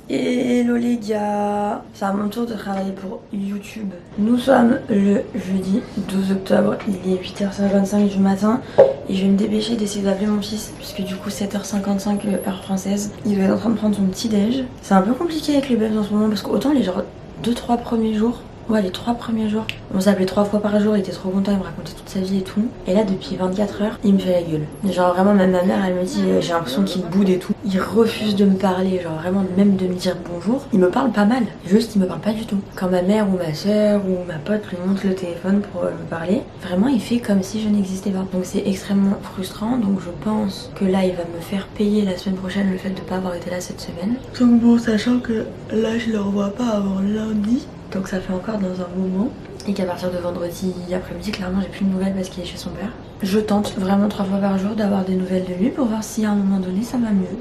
Hello les gars, c'est à mon tour de travailler pour YouTube. Nous sommes le jeudi 12 octobre, il est 8h55 du matin et je vais me dépêcher d'essayer d'appeler mon fils puisque du coup 7h55 heure française, il va être en train de prendre son petit déj. C'est un peu compliqué avec les bébés en ce moment parce qu'autant les genre 2-3 premiers jours, ouais les 3 premiers jours, on s'appelait 3 fois par jour, il était trop content, il me racontait toute sa vie et tout. Et là depuis 24 heures, il me fait la gueule. Genre vraiment même ma mère elle me dit j'ai l'impression qu'il boude et tout. Il refuse de me parler, genre vraiment même de me dire bonjour. Il me parle pas mal, juste il me parle pas du tout. Quand ma mère ou ma soeur ou ma pote lui montre le téléphone pour me parler, vraiment il fait comme si je n'existais pas. Donc c'est extrêmement frustrant, donc je pense que là il va me faire payer la semaine prochaine le fait de pas avoir été là cette semaine. Donc bon, sachant que là je le revois pas avant lundi. Donc ça fait encore dans un moment. Et qu'à partir de vendredi après-midi, clairement j'ai plus de nouvelles parce qu'il est chez son père. Je tente vraiment 3 fois par jour d'avoir des nouvelles de lui pour voir si à un moment donné ça va mieux.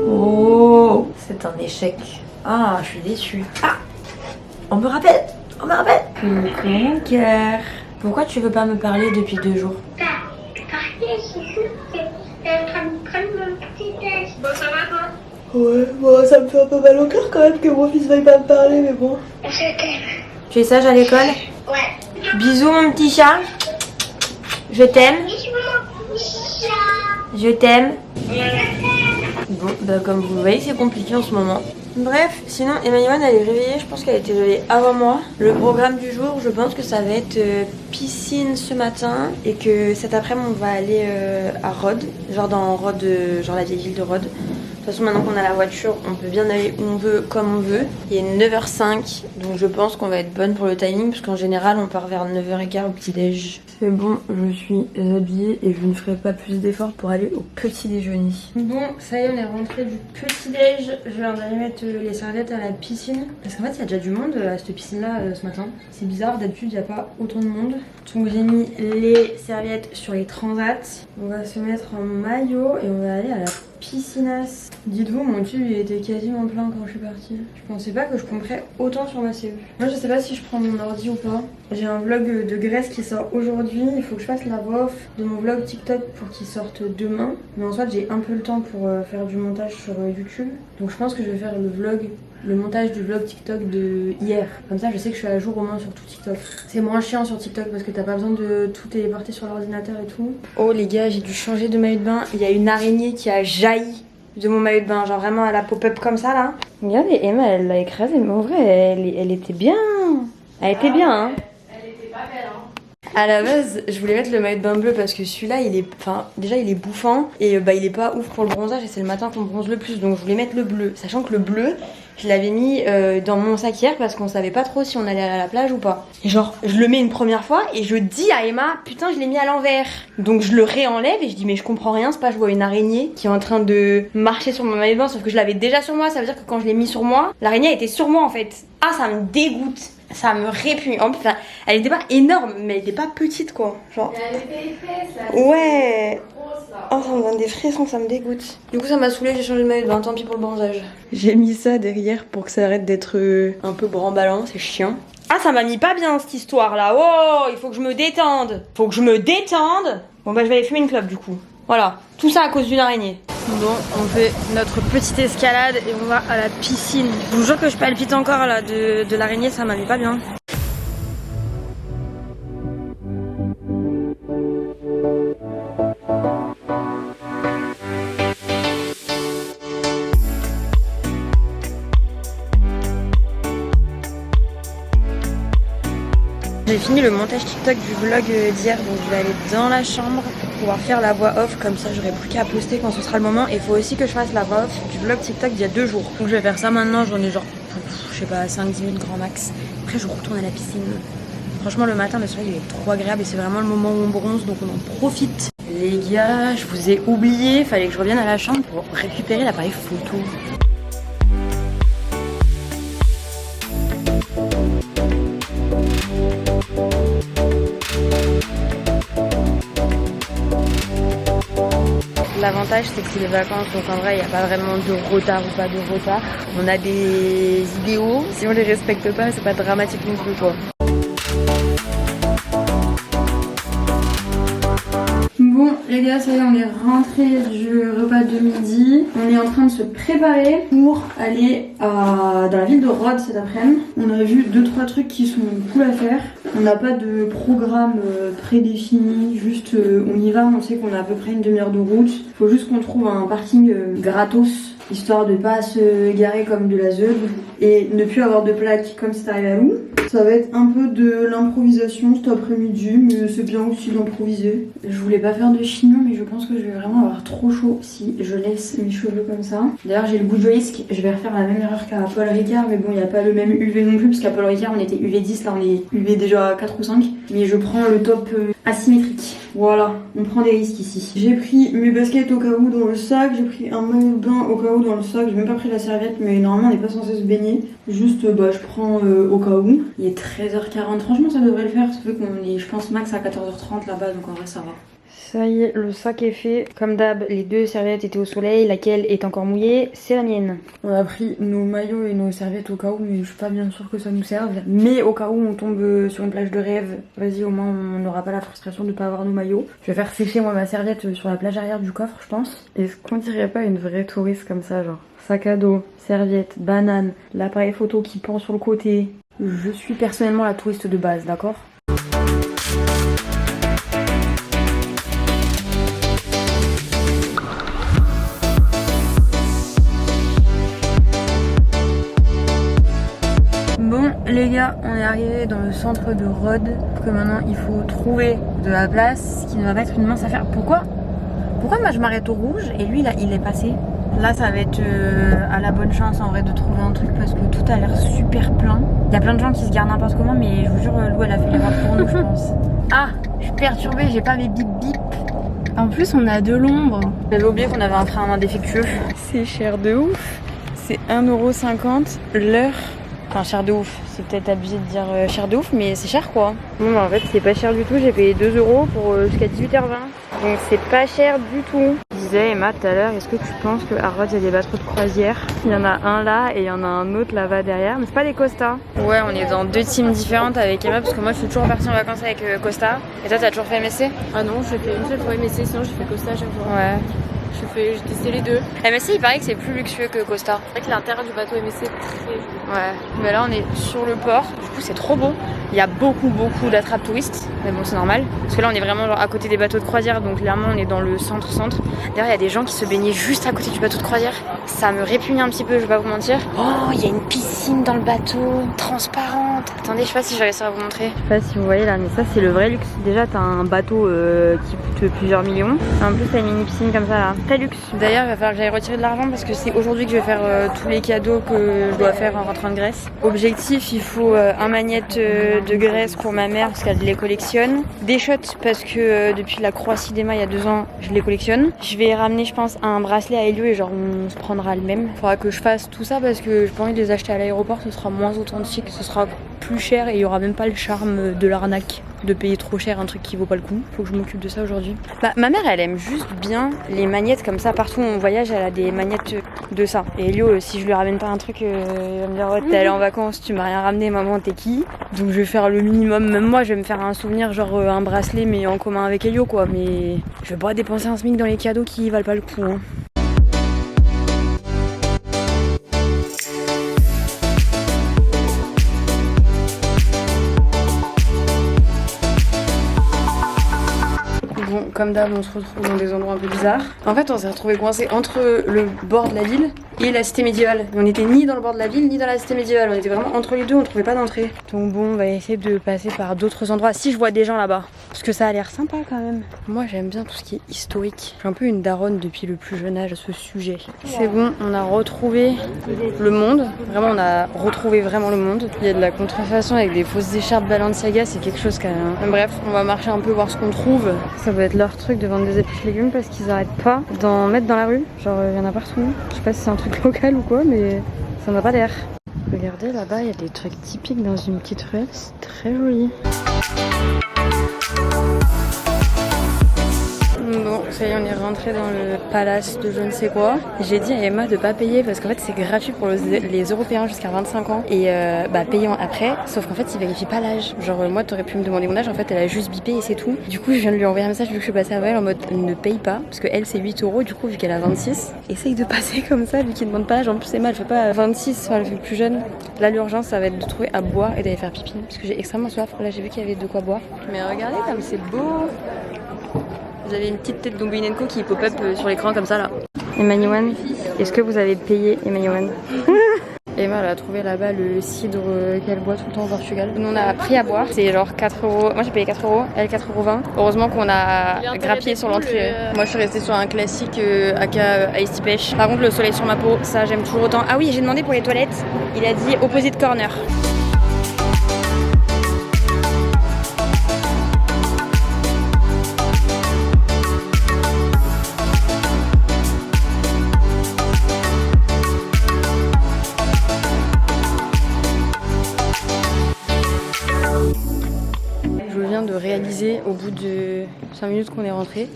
Oh, c'est un échec. Ah, je suis déçue. Ah, on me rappelle. On me rappelle. Coucou mon cœur. Pourquoi tu veux pas me parler depuis 2 jours? Parce que je suis en train de prendre mon petit déj. Bon, ça va toi? Ouais, bon, ça me fait un peu mal au cœur quand même que mon fils veuille pas me parler, mais bon. Je t'aime. Tu es sage à l'école? Ouais. Bisous mon petit chat. Je t'aime. Bisous mon petit chat. Je t'aime. Bon, bah comme vous le voyez, c'est compliqué en ce moment. Bref, sinon Emmanuel elle est réveillée, je pense qu'elle a été réveillée avant moi. Le programme du jour, je pense que ça va être piscine ce matin et que cet après-midi on va aller à Rhodes, genre dans Rhodes, genre la vieille ville de Rhodes. De toute façon maintenant qu'on a la voiture, on peut bien aller où on veut, comme on veut. Il est 9h05, donc je pense qu'on va être bonne pour le timing parce qu'en général on part vers 9h15 au petit déj. C'est bon, je suis habillée et je ne ferai pas plus d'efforts pour aller au petit déjeuner. Bon, ça y est, on est rentré du petit déj. Je viens d'aller mettre les serviettes à la piscine. Parce qu'en fait, il y a déjà du monde à cette piscine-là ce matin. C'est bizarre, d'habitude, il n'y a pas autant de monde. Donc j'ai mis les serviettes sur les transats. On va se mettre en maillot et on va aller à la piscinasse. Dites-vous, mon tube il était quasiment plein quand je suis partie. Je pensais pas que je compterais autant sur ma CE. Moi je sais pas si je prends mon ordi ou pas. J'ai un vlog de Grèce qui sort aujourd'hui. Il faut que je fasse la voix off de mon vlog TikTok pour qu'il sorte demain. Mais en soit j'ai un peu le temps pour faire du montage sur YouTube. Donc je pense que je vais faire le montage du vlog TikTok de hier. Comme ça je sais que je suis à jour au moins sur tout TikTok. C'est moins chiant sur TikTok parce que t'as pas besoin de tout téléporter sur l'ordinateur et tout. Oh les gars, j'ai dû changer de maillot de bain. Il y a une araignée qui a jailli de mon maillot de bain. Genre vraiment elle a pop-up comme ça là. Regardez, Emma elle l'a écrasé mais en vrai elle était bien. Elle était bien hein. Elle était pas belle hein. À la base, je voulais mettre le maillot de bain bleu parce que celui-là, il est, enfin, déjà il est bouffant et bah il est pas ouf pour le bronzage et c'est le matin qu'on bronze le plus, donc je voulais mettre le bleu, sachant que le bleu, je l'avais mis dans mon sac hier parce qu'on savait pas trop si on allait aller à la plage ou pas. Et genre, je le mets une première fois et je dis à Emma, putain, je l'ai mis à l'envers. Donc je le réenlève et je dis mais je comprends rien, c'est pas, je vois une araignée qui est en train de marcher sur mon maillot de bain, sauf que je l'avais déjà sur moi, ça veut dire que quand je l'ai mis sur moi, l'araignée était sur moi en fait. Ah, ça me dégoûte. Ça me répugne. En plus, elle était pas énorme, mais elle était pas petite quoi. Genre. Elle avait fait les fesses là. Ouais. Grosse là. Oh, ça me donne des frissons, ça me dégoûte. Du coup, ça m'a saoulé, j'ai changé de maillot de bain, tant pis pour le bronzage. J'ai mis ça derrière pour que ça arrête d'être un peu bramballant, c'est chiant. Ah, ça m'a mis pas bien cette histoire là. Oh, il faut que je me détende. Faut que je me détende. Bon, bah, je vais aller fumer une clope du coup. Voilà, tout ça à cause d'une araignée. Bon, on fait notre petite escalade et on va à la piscine. Je vous jure que je palpite encore là de l'araignée, ça m'a mis pas bien. J'ai fini le montage TikTok du vlog d'hier, donc je vais aller dans la chambre pour pouvoir faire la voix off, comme ça j'aurai plus qu'à poster quand ce sera le moment. Et il faut aussi que je fasse la voix off du vlog TikTok d'il y a 2 jours. Donc je vais faire ça maintenant, j'en ai genre, je sais pas, 5-10 minutes grand max. Après je retourne à la piscine. Franchement le matin, le soleil il est trop agréable et c'est vraiment le moment où on bronze, donc on en profite. Les gars, je vous ai oublié, fallait que je revienne à la chambre pour récupérer l'appareil photo. L'avantage c'est que c'est les vacances, donc en vrai il n'y a pas vraiment de retard ou pas de retard. On a des idéaux, si on les respecte pas c'est pas dramatique non plus quoi. Bon les gars, ça y est, on est rentré du repas de midi. On est en train de se préparer pour aller dans la ville de Rhodes cet après-midi. On a vu 2-3 trucs qui sont cool à faire. On n'a pas de programme prédéfini, juste on y va, on sait qu'on a à peu près une demi-heure de route. Faut juste qu'on trouve un parking gratos, histoire de pas se garer comme de la zeub et ne plus avoir de plaques comme c'est arrivé à Lou. Ça va être un peu de l'improvisation cet après-midi, mais c'est bien aussi d'improviser. Je voulais pas faire de chignon, mais je pense que je vais vraiment avoir trop chaud si je laisse mes cheveux comme ça. D'ailleurs, j'ai le goût de risque, je vais refaire la même erreur qu'à Paul Ricard, mais bon, il n'y a pas le même UV non plus, parce qu'à Paul Ricard, on était UV 10, là on est UV déjà 4 ou 5. Mais je prends le top asymétrique. Voilà, on prend des risques ici. J'ai pris mes baskets au cas où dans le sac, j'ai pris un maillot de bain au cas où dans le sac, j'ai même pas pris la serviette, mais normalement on n'est pas censé se baigner. Juste, je prends au cas où. Il est 13h40, franchement ça devrait le faire, ça fait qu'on est, je pense, max à 14h30 là-bas, donc en vrai ça va. Ça y est, le sac est fait. Comme d'hab, les 2 serviettes étaient au soleil, laquelle est encore mouillée, c'est la mienne. On a pris nos maillots et nos serviettes au cas où, mais je suis pas bien sûre que ça nous serve. Mais au cas où on tombe sur une plage de rêve, vas-y, au moins on n'aura pas la frustration de pas avoir nos maillots. Je vais faire sécher moi ma serviette sur la plage arrière du coffre, je pense. Est-ce qu'on dirait pas une vraie touriste comme ça, genre sac à dos, serviette, banane, l'appareil photo qui pend sur le côté. Je suis personnellement la touriste de base, d'accord ? Bon les gars, on est arrivé dans le centre de Rhodes, que maintenant il faut trouver de la place, ce qui ne va pas être une mince affaire. Pourquoi moi je m'arrête au rouge et lui là il est passé? Là ça va être à la bonne chance en vrai de trouver un truc parce que tout a l'air super plein. Il y a plein de gens qui se gardent n'importe comment, mais je vous jure Lou elle a fait l'erreur pour nous je pense. Ah, je suis perturbée, j'ai pas mes bip bip. En plus, on a de l'ombre. J'avais oublié qu'on avait un frein à main défectueux. C'est cher de ouf. C'est 1,50€ l'heure. Enfin cher de ouf, c'est peut-être abusé de dire cher de ouf, mais c'est cher quoi. Bon bah en fait c'est pas cher du tout, j'ai payé 2€ pour jusqu'à 18h20. Donc c'est pas cher du tout. Je disais Emma tout à l'heure, est-ce que tu penses qu'à Rhodes il y a des bateaux de croisière? Il y en a un là et il y en a un autre là-bas derrière, mais c'est pas des Costa. Ouais, on est dans 2 teams différentes avec Emma parce que moi je suis toujours partie en vacances avec Costa. Et toi t'as toujours fait MSC? Ah non, j'ai fait une seule fois MSC, sinon j'ai fait Costa à chaque fois. Ouais. J'ai testé les deux. MSC il paraît que c'est plus luxueux que Costa. C'est vrai que l'intérieur du bateau MSC est très joli. Ouais, mais là on est sur le port, du coup c'est trop beau. Il y a beaucoup d'attrapes touristes, mais bon c'est normal. Parce que là on est vraiment genre à côté des bateaux de croisière, donc clairement on est dans le centre. D'ailleurs il y a des gens qui se baignaient juste à côté du bateau de croisière. Ça me répugne un petit peu, je vais pas vous mentir. Oh, il y a une piscine dans le bateau, transparente. Attendez, je sais pas si j'arrive à vous montrer. Je sais pas si vous voyez là, mais ça c'est le vrai luxe. Déjà t'as un bateau qui coûte plusieurs millions. En plus t'as une mini piscine comme ça là, très luxe. D'ailleurs il va falloir que j'aille retirer de l'argent parce que c'est aujourd'hui que je vais faire tous les cadeaux que je dois faire en rentrant de Grèce. Objectif, il faut un magnette de Grèce pour ma mère parce qu'elle les collectionne. Des shots parce que depuis la Croatie d'Emma il y a 2 ans, je les collectionne. Je vais ramener je pense un bracelet à Elio et genre on se prendra le même. Faudra que je fasse tout ça parce que j'ai pas envie de les acheter à l'aéroport, ce sera moins authentique, ce sera plus cher et il y aura même pas le charme de l'arnaque de payer trop cher un truc qui vaut pas le coup. Faut que je m'occupe de ça aujourd'hui. Bah ma mère elle aime juste bien les magnettes comme ça, partout où on voyage elle a des magnettes de ça. Et Elio si je lui ramène pas un truc il va me dire ouais t'es allée en vacances, tu m'as rien ramené, maman t'es qui? Donc je vais faire le minimum, même moi je vais me faire un souvenir genre un bracelet mais en commun avec Elio quoi, mais je vais pas dépenser un SMIC dans les cadeaux qui valent pas le coup hein. Bon, comme d'hab, on se retrouve dans des endroits un peu bizarres. En fait, on s'est retrouvé coincé entre le bord de la ville et la cité médiévale. On n'était ni dans le bord de la ville, ni dans la cité médiévale. On était vraiment entre les deux, on trouvait pas d'entrée. Donc bon, on va essayer de passer par d'autres endroits. Si je vois des gens là-bas, parce que ça a l'air sympa quand même. Moi, j'aime bien tout ce qui est historique. Je suis un peu une daronne depuis le plus jeune âge à ce sujet. C'est bon, on a retrouvé le monde. Vraiment, on a retrouvé vraiment le monde. Il y a de la contrefaçon avec des fausses écharpes Balenciaga, c'est quelque chose quand même. Bref, on va marcher un peu, voir ce qu'on trouve. Ça va être leur truc de vendre des épices légumes parce qu'ils arrêtent pas d'en mettre dans la rue. Genre, il y en a partout. Je sais pas si c'est un truc local ou quoi, mais ça n'a pas l'air. Regardez là-bas, il y a des trucs typiques dans une petite ruelle. C'est très joli. Bon, ça y est, on est rentré dans le palace de je ne sais quoi. J'ai dit à Emma de pas payer parce qu'en fait c'est gratuit pour les Européens jusqu'à 25 ans et payant après, sauf qu'en fait ils vérifient pas l'âge. Genre moi t'aurais pu me demander mon âge, en fait elle a juste bipé et c'est tout. Du coup je viens de lui envoyer un message vu que je suis passée à elle en mode ne paye pas parce que elle c'est 8 € du coup vu qu'elle a 26. Essaye de passer comme ça vu qu'il demande pas l'âge. En plus Emma elle fait pas 26, elle fait plus jeune. Là l'urgence ça va être de trouver à boire et d'aller faire pipi parce que j'ai extrêmement soif. Là j'ai vu qu'il y avait de quoi boire. Mais regardez comme c'est beau. Vous avez une petite tête d'Ombinenko qui pop-up sur l'écran comme ça là. Emmanuel, est-ce que vous avez payé Emmanuel? Emma elle a trouvé là-bas le cidre qu'elle boit tout le temps au Portugal. Nous on a pris à boire, c'est genre 4 €. Moi j'ai payé 4 €, elle 4,20 €. Heureusement qu'on a grappillé sur l'entrée. Moi je suis restée sur un classique aka Ice Tea Pêche. Par contre le soleil sur ma peau, ça j'aime toujours autant. Ah oui j'ai demandé pour les toilettes, il a dit opposite corner. De réaliser au bout de 5 minutes qu'on est rentré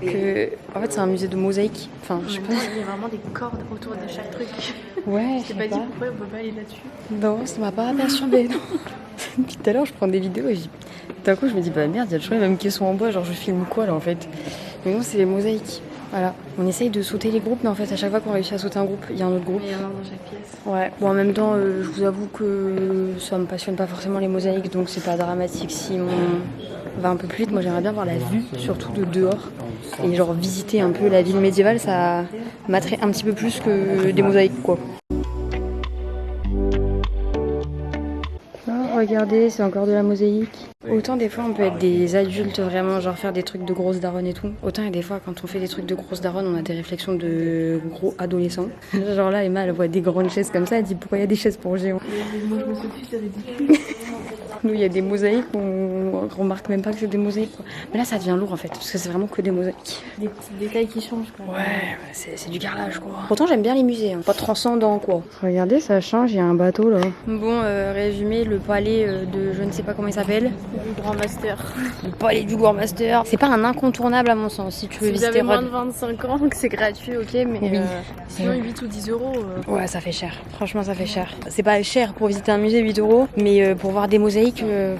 que en fait c'est un musée de mosaïques. Enfin je sais pas. Il y a vraiment des cordes autour de chaque truc. Ouais, je t'ai pas dit pourquoi on peut pas aller là-dessus. Non, ça m'a pas perturbé. Depuis tout à l'heure je prends des vidéos et d'un coup je me dis bah merde, il y a toujours les mêmes caissons en bois, genre je filme quoi là en fait. Mais non, c'est les mosaïques. Voilà, on essaye de sauter les groupes, mais en fait, à chaque fois qu'on réussit à sauter un groupe, il y a un autre groupe. Il y en a dans chaque pièce. Ouais, bon, en même temps, je vous avoue que ça me passionne pas forcément les mosaïques, donc c'est pas dramatique si on va un peu plus vite. Moi, j'aimerais bien voir la vue, surtout de dehors, et genre visiter un peu la ville médiévale, ça m'attrait un petit peu plus que des mosaïques, quoi. Oh, regardez, c'est encore de la mosaïque. Autant des fois on peut être des adultes vraiment genre faire des trucs de grosses daronnes et tout. Autant et des fois quand on fait des trucs de grosses daronnes on a des réflexions de gros adolescents. Genre là Emma elle voit des grandes chaises comme ça, elle dit pourquoi il y a des chaises pour géants. Moi je me suis dit c'est ridicule. Nous il y a des mosaïques, on remarque même pas que c'est des mosaïques quoi. Mais là ça devient lourd en fait parce que c'est vraiment que des mosaïques. Des petits détails qui changent quoi. Ouais, c'est du carrelage quoi. Pourtant j'aime bien les musées, hein. Pas transcendant quoi. Regardez ça change, il y a un bateau là. Bon résumé, le palais de je ne sais pas comment il s'appelle. Du Grand Master. Le palais du Grand Master. C'est pas un incontournable à mon sens si tu veux visiter vous avez moins Rhodes. de 25 ans que c'est gratuit ok mais Oui. sinon 8 ou 10 €. Ouais ça fait cher, franchement ça fait cher. C'est pas cher pour visiter un musée 8 €, mais pour voir des mosaïques ouais.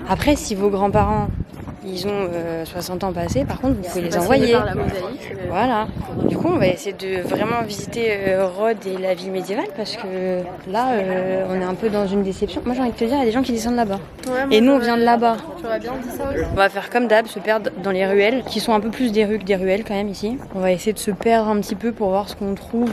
Après si vos grands-parents ils ont 60 ans passés, par contre vous pouvez les envoyer. Par la mosaïque, Voilà. Du coup on va essayer de vraiment visiter Rhodes et la ville médiévale parce que là on est un peu dans une déception. Moi j'ai envie de te dire il y a des gens qui descendent là-bas. Ouais, et nous on vient de là-bas. J'aurais bien dit ça aussi. On va faire comme d'hab, se perdre dans les ruelles, qui sont un peu plus des rues que des ruelles quand même ici. On va essayer de se perdre un petit peu pour voir ce qu'on trouve.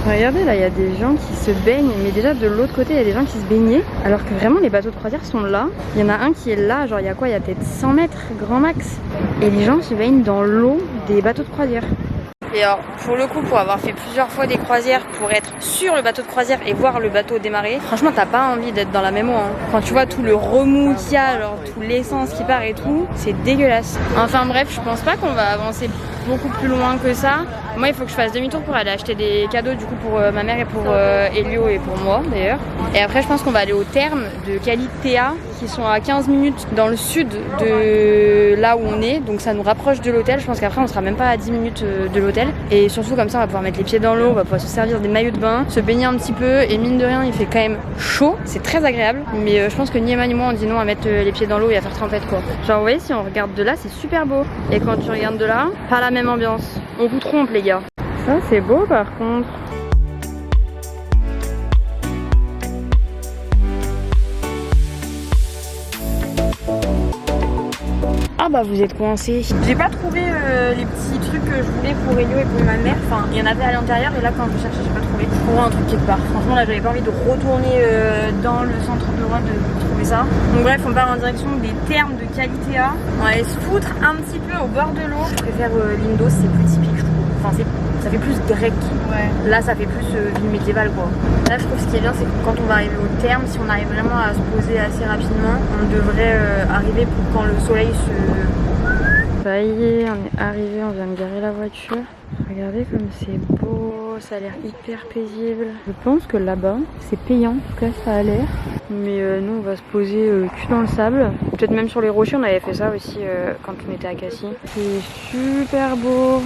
Regardez là, il y a des gens qui se baignent, mais déjà de l'autre côté il y a des gens qui se baignaient, alors que vraiment les bateaux de croisière sont là. Il y en a un qui est là, genre il y a quoi, il y a peut-être 100 mètres grand max. Et les gens se baignent dans l'eau des bateaux de croisière. Et alors pour le coup, pour avoir fait plusieurs fois des croisières, pour être sur le bateau de croisière et voir le bateau démarrer, franchement t'as pas envie d'être dans la même eau hein. Quand tu vois tout le remous qu'il y a, genre tout l'essence qui part et tout, c'est dégueulasse. Enfin bref, je pense pas qu'on va avancer beaucoup plus loin que ça. Moi il faut que je fasse demi-tour pour aller acheter des cadeaux du coup pour ma mère et pour Elio et pour moi d'ailleurs. Et après je pense qu'on va aller aux thermes de Kalitea qui sont à 15 minutes dans le sud de là où on est, donc ça nous rapproche de l'hôtel. Je pense qu'après on sera même pas à 10 minutes de l'hôtel et surtout comme ça on va pouvoir mettre les pieds dans l'eau, on va pouvoir se servir des maillots de bain, se baigner un petit peu et mine de rien il fait quand même chaud, c'est très agréable mais je pense que ni Emma ni moi on dit non à mettre les pieds dans l'eau et à faire trempette quoi. Genre vous voyez si on regarde de là c'est super beau et quand tu regardes de là, pas la même ambiance. On vous trompe les gars. Ça c'est beau par contre. Ah bah vous êtes coincés. J'ai pas trouvé les petits trucs que je voulais pour Elio et pour ma mère. Enfin il y en avait à l'intérieur et là quand je cherchais j'ai pas trouvé. Pour un truc quelque part. Franchement là j'avais pas envie de retourner dans le centre de Rhodes pour trouver ça. Donc bref on part en direction des thermes de Kalitea. On va aller se foutre un petit peu au bord de l'eau. Je préfère l'Indos, c'est plus typique je trouve. Enfin ça fait plus grec. Ouais. Là ça fait plus ville médiévale quoi. Là je trouve ce qui est bien c'est que quand on va arriver au terme, si on arrive vraiment à se poser assez rapidement, on devrait arriver pour quand le soleil Ça y est, on est arrivé, on vient de garer la voiture. Regardez comme c'est beau, ça a l'air hyper paisible. Je pense que là-bas, c'est payant, en tout cas ça a l'air. Mais nous, on va se poser cul dans le sable. Peut-être même sur les rochers, on avait fait ça aussi quand on était à Cassis. C'est super beau.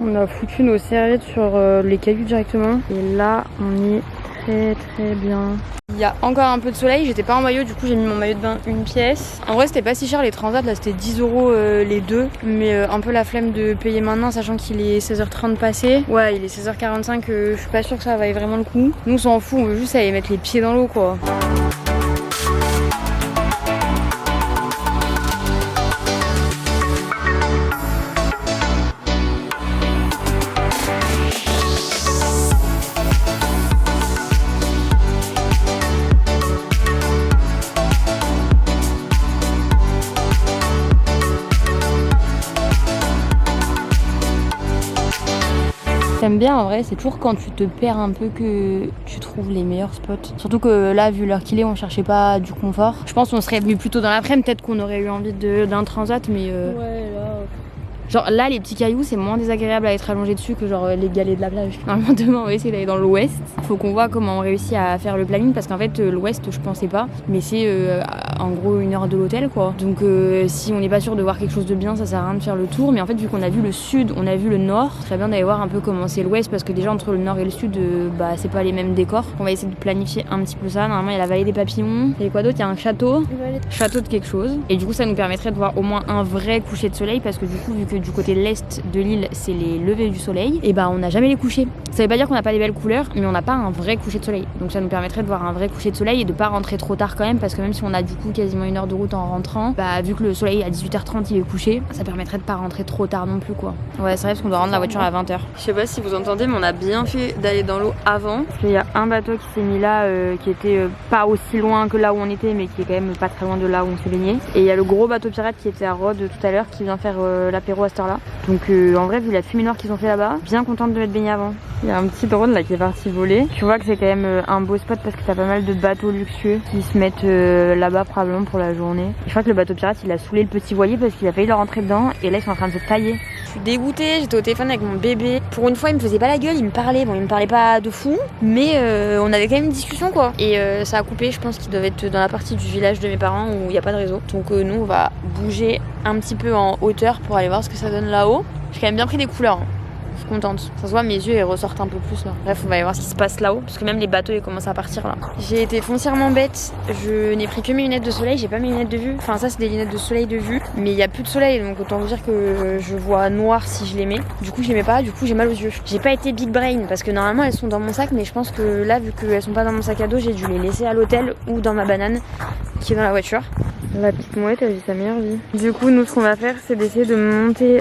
On a foutu nos serviettes sur les cailloux directement. Et là, on est très bien. Il y a encore un peu de soleil, j'étais pas en maillot, du coup j'ai mis mon maillot de bain une pièce. En vrai c'était pas si cher les transats, là c'était 10 € les deux. Mais un peu la flemme de payer maintenant, sachant qu'il est 16h30 passé. Ouais, il est 16h45, je suis pas sûre que ça vaille vraiment le coup. Nous on s'en fout, on veut juste aller mettre les pieds dans l'eau quoi. J'aime bien en vrai, c'est toujours quand tu te perds un peu que tu trouves les meilleurs spots. Surtout que là, vu l'heure qu'il est, on cherchait pas du confort. Je pense qu'on serait venu plus tôt dans l'après-midi, peut-être qu'on aurait eu envie d'un transat, mais ouais, là... Genre là, les petits cailloux, c'est moins désagréable à être allongé dessus que genre les galets de la plage. Normalement, demain, on va essayer d'aller dans l'ouest. Faut qu'on voit comment on réussit à faire le planning parce qu'en fait, l'ouest, je pensais pas. Mais c'est en gros 1 heure de l'hôtel, quoi. Donc si on n'est pas sûr de voir quelque chose de bien, ça sert à rien de faire le tour. Mais en fait, vu qu'on a vu le sud, on a vu le nord, ce serait bien d'aller voir un peu comment c'est l'ouest parce que déjà, entre le nord et le sud, bah c'est pas les mêmes décors. On va essayer de planifier un petit peu ça. Normalement, il y a la vallée des papillons. Il y a quoi d'autre? Il y a un château. Château de quelque chose. Et du coup, ça nous permettrait de voir au moins un vrai coucher de soleil parce que du coup, vu que du côté de l'est de l'île c'est les levées du soleil, et bah on n'a jamais les couchers. Ça veut pas dire qu'on n'a pas des belles couleurs, mais on n'a pas un vrai coucher de soleil. Donc ça nous permettrait de voir un vrai coucher de soleil et de pas rentrer trop tard quand même, parce que même si on a du coup quasiment 1 heure de route en rentrant, bah vu que le soleil à 18h30 il est couché, ça permettrait de pas rentrer trop tard non plus quoi. Ouais, c'est vrai parce qu'on doit rendre la voiture à 20h. Je sais pas si vous entendez, mais on a bien fait d'aller dans l'eau avant. Parce qu'il y a un bateau qui s'est mis là qui était pas aussi loin que là où on était, mais qui est quand même pas très loin de là où on s'est baigné. Et il y a le gros bateau pirate qui était à Rhodes tout à l'heure qui vient faire l'apéro à cette heure là. Donc en vrai, vu la fumée noire qu'ils ont fait là-bas, bien contente de m'être baignée avant. Il y a un petit drone là qui est parti voler. Tu vois que c'est quand même un beau spot parce que t'as pas mal de bateaux luxueux qui se mettent là-bas probablement pour la journée. Et je crois que le bateau pirate il a saoulé le petit voilier parce qu'il a failli leur rentrer dedans et là ils sont en train de se tailler. Je suis dégoûtée, j'étais au téléphone avec mon bébé. Pour une fois il me faisait pas la gueule, il me parlait. Bon il me parlait pas de fou, mais on avait quand même une discussion quoi. Et ça a coupé, je pense qu'ils doivent être dans la partie du village de mes parents où il n'y a pas de réseau. Donc nous on va bouger un petit peu en hauteur pour aller voir ce que ça donne là-haut. J'ai quand même bien pris des couleurs. Je suis contente. Ça se voit, mes yeux ils ressortent un peu plus là. Bref, on va aller voir ce qui se passe là-haut. Parce que même les bateaux ils commencent à partir là. J'ai été foncièrement bête. Je n'ai pris que mes lunettes de soleil. J'ai pas mes lunettes de vue. Enfin, ça c'est des lunettes de soleil de vue. Mais il y a plus de soleil. Donc autant vous dire que je vois noir si je les mets. Du coup, je les mets pas. Du coup, j'ai mal aux yeux. J'ai pas été big brain. Parce que normalement elles sont dans mon sac. Mais je pense que là, vu qu'elles sont pas dans mon sac à dos, j'ai dû les laisser à l'hôtel ou dans ma banane qui est dans la voiture. La petite mouette elle vit sa meilleure vie. Du coup nous ce qu'on va faire c'est d'essayer de monter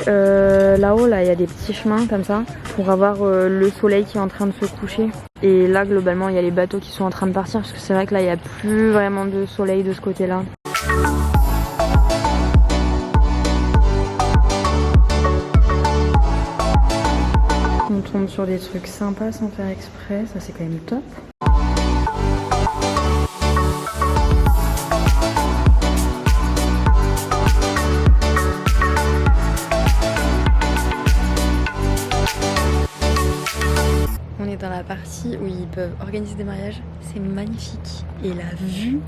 là-haut, là il y a des petits chemins comme ça pour avoir le soleil qui est en train de se coucher. Et là globalement il y a les bateaux qui sont en train de partir parce que c'est vrai que là il n'y a plus vraiment de soleil de ce côté là. On tombe sur des trucs sympas sans faire exprès, ça c'est quand même top. Dans la partie où ils peuvent organiser des mariages, c'est magnifique et la vue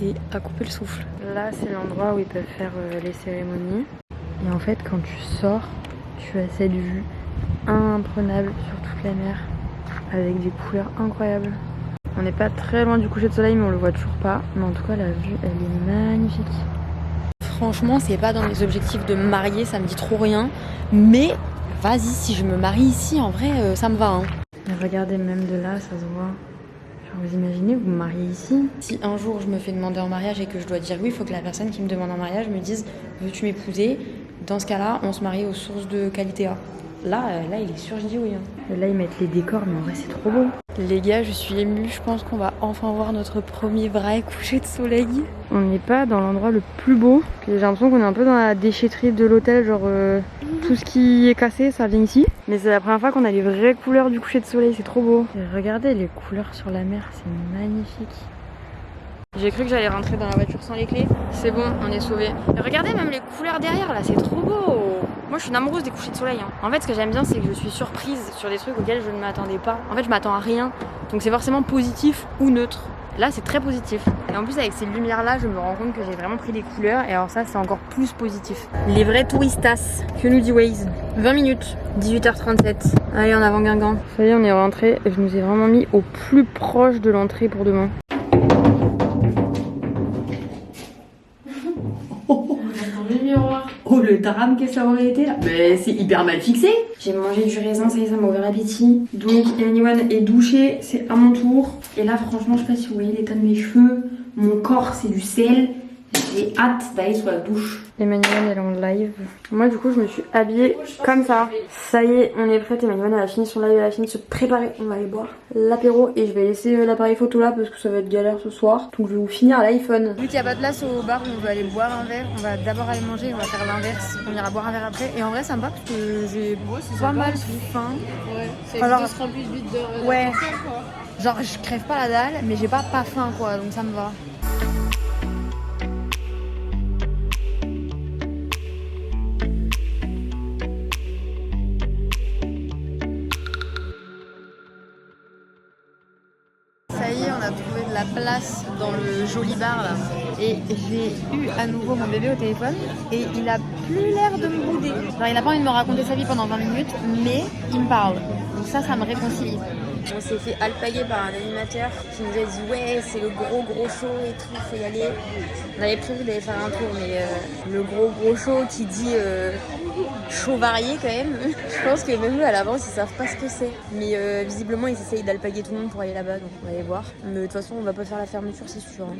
est à couper le souffle. Là c'est l'endroit où ils peuvent faire les cérémonies et en fait quand tu sors tu as cette vue imprenable sur toute la mer avec des couleurs incroyables. On n'est pas très loin du coucher de soleil mais on le voit toujours pas, mais en tout cas la vue elle est magnifique. Franchement c'est pas dans mes objectifs de me marier, ça me dit trop rien, mais vas-y si je me marie ici en vrai ça me va hein. Regardez, même de là, ça se voit. Genre, vous imaginez, vous me mariez ici? Si un jour je me fais demander en mariage et que je dois dire oui, il faut que la personne qui me demande en mariage me dise veux-tu m'épouser? Dans ce cas-là, on se marie aux sources de qualité A. Là, il est sûr, je dis oui. Hein. Et là, ils mettent les décors, mais en vrai, c'est trop beau. Les gars, je suis émue, je pense qu'on va enfin voir notre premier vrai coucher de soleil. On n'est pas dans l'endroit le plus beau. J'ai l'impression qu'on est un peu dans la déchetterie de l'hôtel, genre tout ce qui est cassé, ça vient ici. Mais c'est la première fois qu'on a les vraies couleurs du coucher de soleil, c'est trop beau. Et regardez les couleurs sur la mer, c'est magnifique. J'ai cru que j'allais rentrer dans la voiture sans les clés. C'est bon, on est sauvés. Et regardez même les couleurs derrière là, c'est trop beau. Moi je suis une amoureuse des couchers de soleil. En fait ce que j'aime bien c'est que je suis surprise sur des trucs auxquels je ne m'attendais pas. En fait je m'attends à rien. Donc c'est forcément positif ou neutre. Là c'est très positif. Et en plus avec ces lumières là je me rends compte que j'ai vraiment pris des couleurs. Et alors ça c'est encore plus positif. Les vrais touristas. Que nous dit Waze? 20 minutes. 18h37. Allez en avant Guingamp. Ça y est on est rentré. Je nous ai vraiment mis au plus proche de l'entrée pour demain. Oh le drame que ça aurait été là. Mais c'est hyper mal fixé. J'ai mangé du raisin, ça y est, ça m'a ouvert l'appétit. Donc Emmanuel est douché, c'est à mon tour. Et là franchement je sais pas si vous voyez l'état de mes cheveux. Mon corps c'est du sel. J'ai hâte d'aller sous la douche. Emmanuel elle est en live. Moi du coup je me suis habillée comme ça. Ça y est, on est prête. Emmanuel elle a fini son live, elle a fini de se préparer. On va aller boire l'apéro et je vais laisser l'appareil photo là parce que ça va être galère ce soir. Donc je vais vous finir à l'iPhone. Vu qu'il n'y a pas de place au bar où on veut aller boire un verre, on va d'abord aller manger et on va faire l'inverse. On ira boire un verre après. Et en vrai ça me va parce que j'ai pas mal faim. Ouais, c'est alors, de se remplir vite de ouais. quoi. Genre je crève pas la dalle mais j'ai pas faim quoi, donc ça me va. Ça y est, on a trouvé de la place dans le joli bar là. Et j'ai eu à nouveau mon bébé au téléphone et il a plus l'air de me bouder. Genre il a pas envie de me raconter sa vie pendant 20 minutes, mais il me parle. Donc ça me réconcilie. On s'est fait alpaguer par un animateur qui nous a dit ouais c'est le gros show et tout, faut y aller. On avait prévu d'aller faire un tour mais le gros show qui dit show varié quand même. Je pense que même eux à l'avance ils savent pas ce que c'est. Mais visiblement ils essayent d'alpaguer tout le monde pour aller là-bas donc on va aller voir. Mais de toute façon on va pas faire la fermeture c'est sûr. Hein.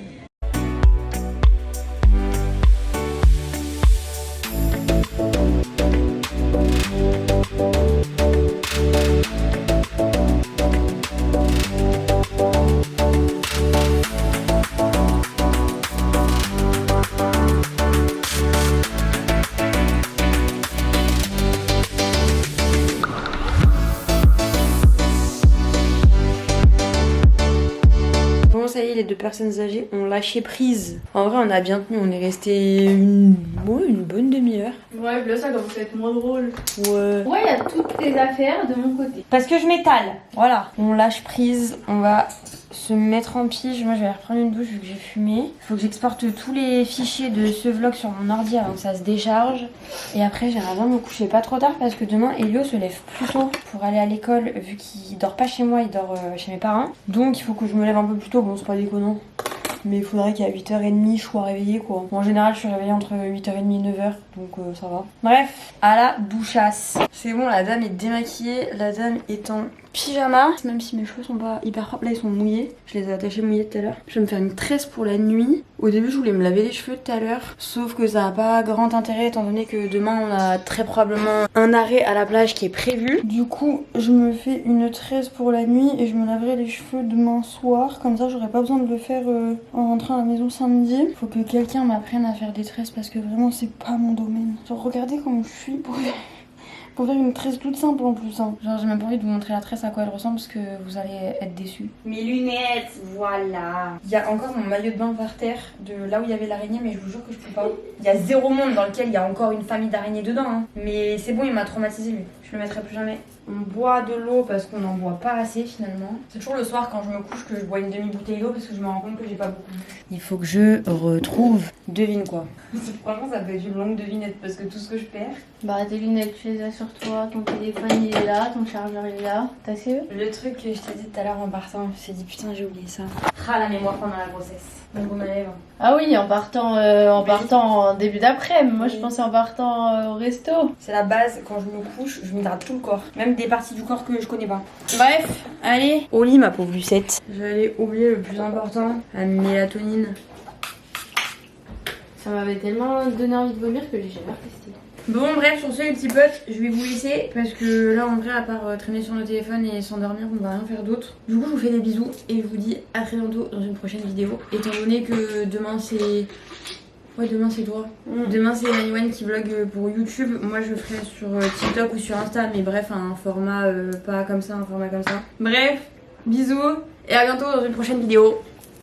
Ça y est, les deux personnes âgées ont lâché prise. En vrai, on a bien tenu, on est resté une bonne demi-heure. Ouais, là ça commence à être moins drôle. Ouais. Ouais, il y a toutes tes affaires de mon côté. Parce que je m'étale. Voilà. On lâche prise, on va se mettre en pige. Moi, je vais aller reprendre une douche vu que j'ai fumé. Il faut que j'exporte tous les fichiers de ce vlog sur mon ordi avant que ça se décharge. Et après, j'aimerais bien me coucher pas trop tard parce que demain, Elio se lève plus tôt pour aller à l'école vu qu'il dort pas chez moi, il dort chez mes parents. Donc, il faut que je me lève un peu plus tôt. Bon, c'est pas déconnant. Mais il faudrait qu'à 8h30 je sois réveillée quoi. Bon, en général je suis réveillée entre 8h30 et 9h donc ça va. Bref, à la douchasse. C'est bon, la dame est démaquillée, la dame est en pyjama. Même si mes cheveux sont pas hyper propres, là ils sont mouillés. Je les ai attachés mouillés tout à l'heure. Je vais me faire une tresse pour la nuit. Au début je voulais me laver les cheveux tout à l'heure. Sauf que ça n'a pas grand intérêt étant donné que demain on a très probablement un arrêt à la plage qui est prévu. Du coup je me fais une tresse pour la nuit et je me laverai les cheveux demain soir. Comme ça j'aurai pas besoin de le faire en rentrant à la maison samedi. Faut que quelqu'un m'apprenne à faire des tresses parce que vraiment c'est pas mon domaine. Genre regardez comment je suis pour faire une tresse toute simple en plus. Hein. Genre j'ai même pas envie de vous montrer la tresse à quoi elle ressemble parce que vous allez être déçus. Mes lunettes, voilà. Il y a encore mon maillot de bain par terre de là où il y avait l'araignée mais je vous jure que je peux pas. Il y a 0 monde dans lequel il y a encore une famille d'araignées dedans. Hein. Mais c'est bon, il m'a traumatisé lui. Je le mettrai plus jamais. On boit de l'eau parce qu'on n'en boit pas assez finalement. C'est toujours le soir quand je me couche que je bois une demi-bouteille d'eau parce que je me rends compte que j'ai pas beaucoup bu. Il faut que je retrouve. Devine quoi. Franchement ça peut être une longue devinette parce que tout ce que je perds. Bah tes lunettes tu les as sur toi, ton téléphone il est là, ton chargeur il est là. T'as su? Le truc que je t'ai dit tout à l'heure en partant, je me suis dit putain j'ai oublié ça. Ah la mémoire pendant la grossesse. Donc on allait. Ah oui, en partant en début d'après. Moi je pensais en partant au resto. C'est la base, quand je me couche, je m'hydrate tout le corps. Même des parties du corps que je connais pas. Bref, allez, au lit ma pauvre Lucette. J'allais oublier le plus important, la mélatonine. Ça m'avait tellement donné envie de vomir que j'ai jamais retesté. Bon bref, sur ce les petits potes, je vais vous laisser parce que là en vrai à part traîner sur nos téléphones et s'endormir on va rien faire d'autre. Du coup je vous fais des bisous et je vous dis à très bientôt dans une prochaine vidéo. Étant donné que demain c'est... Ouais demain c'est toi. Demain c'est Maïwan qui vlog pour YouTube. Moi je le ferai sur TikTok ou sur Insta mais bref un format pas comme ça, un format comme ça. Bref, bisous et à bientôt dans une prochaine vidéo.